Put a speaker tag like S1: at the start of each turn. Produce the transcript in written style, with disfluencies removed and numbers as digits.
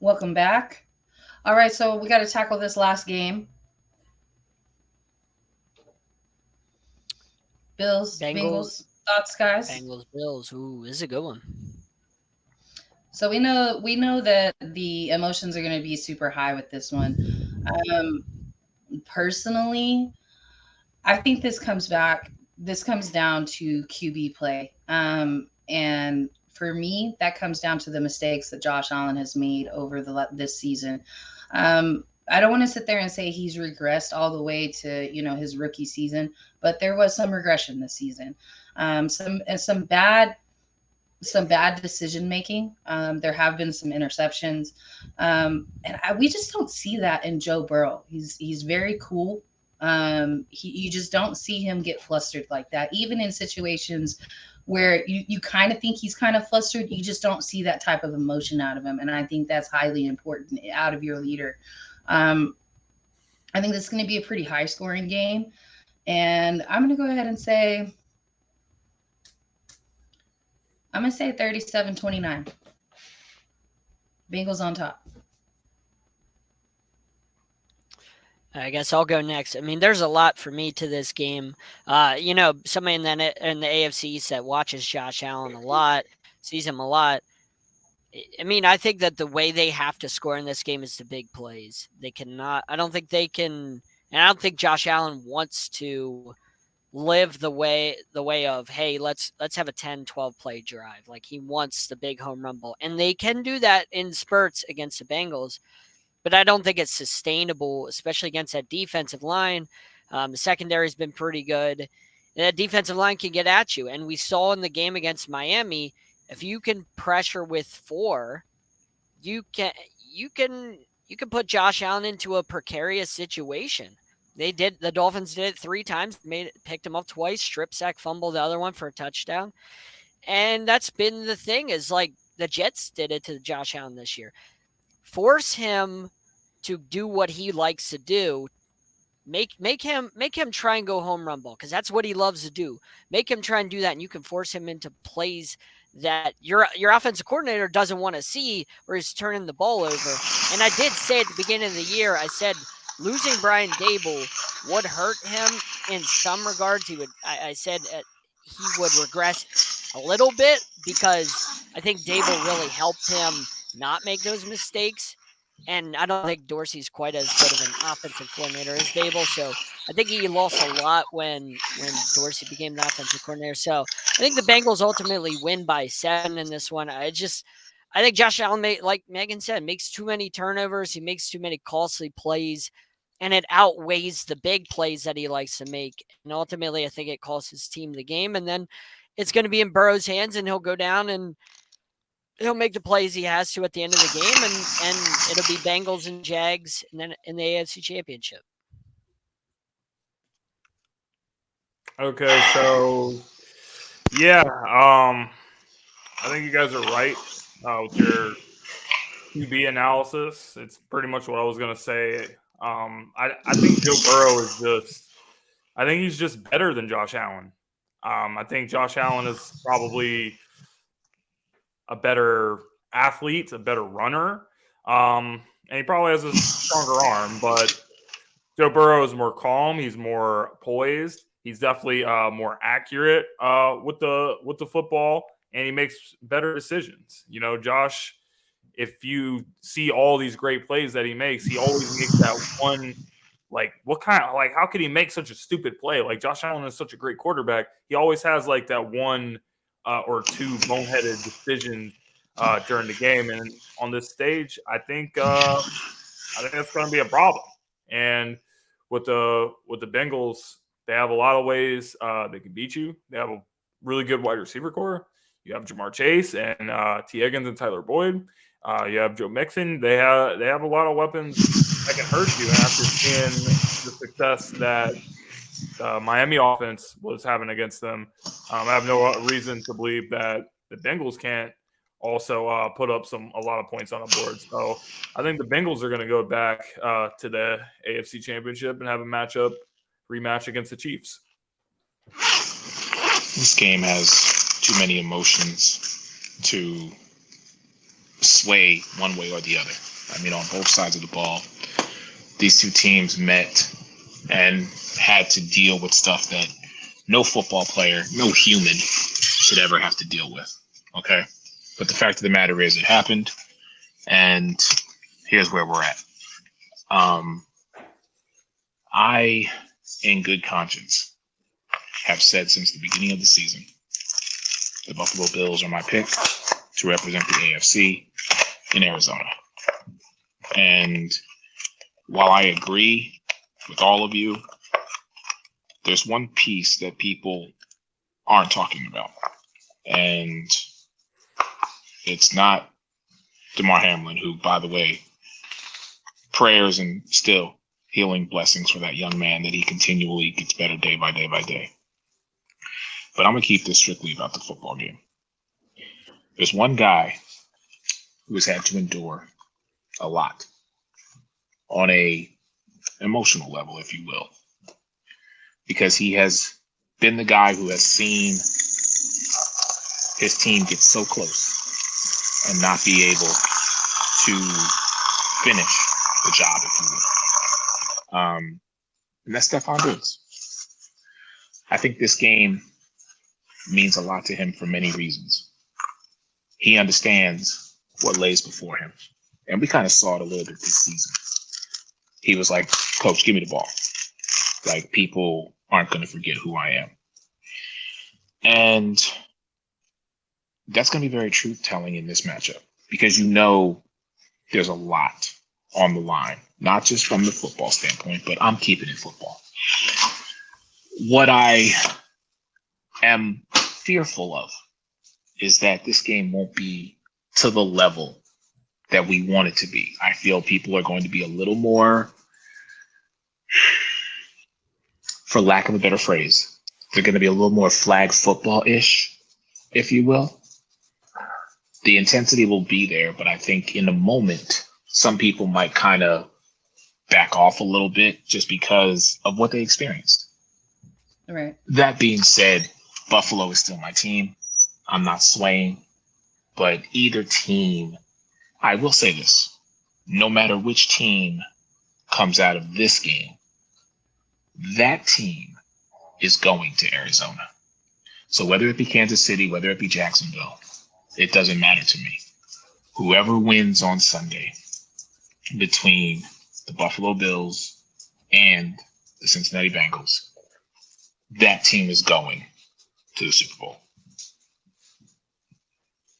S1: Welcome back. All right, so we got to tackle this last game. Bills,
S2: Bengals,
S1: Bengals. Thoughts, guys?
S2: Bengals, Bills. Ooh, this is a good one.
S1: So we know that the emotions are going to be super high with this one. Um, Personally, I think this comes down to QB play. And for me, that comes down to the mistakes that Josh Allen has made over this season. I don't want to sit there and say he's regressed all the way to his rookie season, but there was some regression this season. Some bad decision making. There have been some interceptions, we just don't see that in Joe Burrow. He's very cool. You just don't see him get flustered like that, even in situations where you kind of think he's kind of flustered. You just don't see that type of emotion out of him, and I think that's highly important out of your leader. Um, I think this is going to be a pretty high scoring game, and I'm going to say 37-29. Bengals on top.
S2: I guess I'll go next. I mean, there's a lot for me to this game. Somebody in the AFC East that watches Josh Allen a lot, sees him a lot. I mean, I think that the way they have to score in this game is the big plays. They cannot. I don't think they can. And I don't think Josh Allen wants to live the way of, hey, let's have a 10-12 play drive. Like, he wants the big home run ball, and they can do that in spurts against the Bengals, but I don't think it's sustainable, especially against that defensive line. The secondary has been pretty good. And that defensive line can get at you, and we saw in the game against Miami, if you can pressure with 4, you can you can you can put Josh Allen into a precarious situation. The Dolphins did it 3 times, picked him up twice, strip sack, fumble the other one for a touchdown. And that's been the thing, is like the Jets did it to Josh Allen this year. Force him to do what he likes to do. Make him try and go home run ball, because that's what he loves to do. Make him try and do that, and you can force him into plays that your offensive coordinator doesn't want to see, where he's turning the ball over. And I did say at the beginning of the year, I said losing Brian Dable would hurt him in some regards. I said he would regress a little bit, because I think Dable really helped him not make those mistakes. And I don't think Dorsey's quite as good of an offensive coordinator as Dable. So I think he lost a lot when Dorsey became the offensive coordinator. So I think the Bengals ultimately win by 7 in this one. I think Josh Allen, like Megan said, makes too many turnovers. He makes too many costly plays, and it outweighs the big plays that he likes to make. And ultimately, I think it costs his team the game. And then it's going to be in Burrow's hands, and he'll go down and he'll make the plays he has to at the end of the game, and it'll be Bengals and Jags, and then in the AFC Championship.
S3: Okay, so yeah, I think you guys are right with your QB analysis. It's pretty much what I was gonna say. I think Joe Burrow is I think he's just better than Josh Allen. I think Josh Allen is probably a better athlete, a better runner, and he probably has a stronger arm. But Joe Burrow is more calm. He's more poised. He's definitely more accurate with the football, and he makes better decisions. You know, Josh, if you see all these great plays that he makes, he always makes that one. Like, how could he make such a stupid play? Like, Josh Allen is such a great quarterback. He always has like that one or two boneheaded decisions during the game. And on this stage, I think that's going to be a problem. And with the Bengals, they have a lot of ways they can beat you. They have a really good wide receiver core. You have Jamar Chase and T. Higgins and Tyler Boyd. You have Joe Mixon. They have a lot of weapons that can hurt you. And after seeing the success that Miami offense was having against them, I have no reason to believe that the Bengals can't also put up a lot of points on the board. So I think the Bengals are going to go back to the AFC Championship and have a rematch against the Chiefs.
S4: This game has too many emotions to sway one way or the other. I mean, on both sides of the ball, these two teams met and had to deal with stuff that no football player, no human should ever have to deal with. Okay? But the fact of the matter is it happened, and here's where we're at. I, in good conscience, have said since the beginning of the season, the Buffalo Bills are my pick to represent the AFC in Arizona. And while I agree with all of you, there's one piece that people aren't talking about. And it's not DeMar Hamlin, who, by the way, prayers and still healing blessings for that young man, that he continually gets better day by day by day. But I'm going to keep this strictly about the football game. There's one guy who has had to endure a lot on a emotional level, if you will, because he has been the guy who has seen his team get so close and not be able to finish the job, if you will. And that's Stephon Diggs. I think this game means a lot to him for many reasons. He understands what lays before him. And we kind of saw it a little bit this season. He was like, Coach, give me the ball. Like, people aren't going to forget who I am. And that's going to be very truth-telling in this matchup, because you know there's a lot on the line, not just from the football standpoint, but I'm keeping it football. What I am fearful of is that this game won't be to the level that we want it to be. I feel people are going to be a little more, for lack of a better phrase, they're going to be a little more flag football-ish, if you will. The intensity will be there, but I think in the moment, some people might kind of back off a little bit just because of what they experienced.
S1: Right.
S4: That being said, Buffalo is still my team. I'm not swaying, but either team, I will say this, no matter which team comes out of this game, that team is going to Arizona. So whether it be Kansas City, whether it be Jacksonville, it doesn't matter to me. Whoever wins on Sunday between the Buffalo Bills and the Cincinnati Bengals, that team is going to the Super Bowl.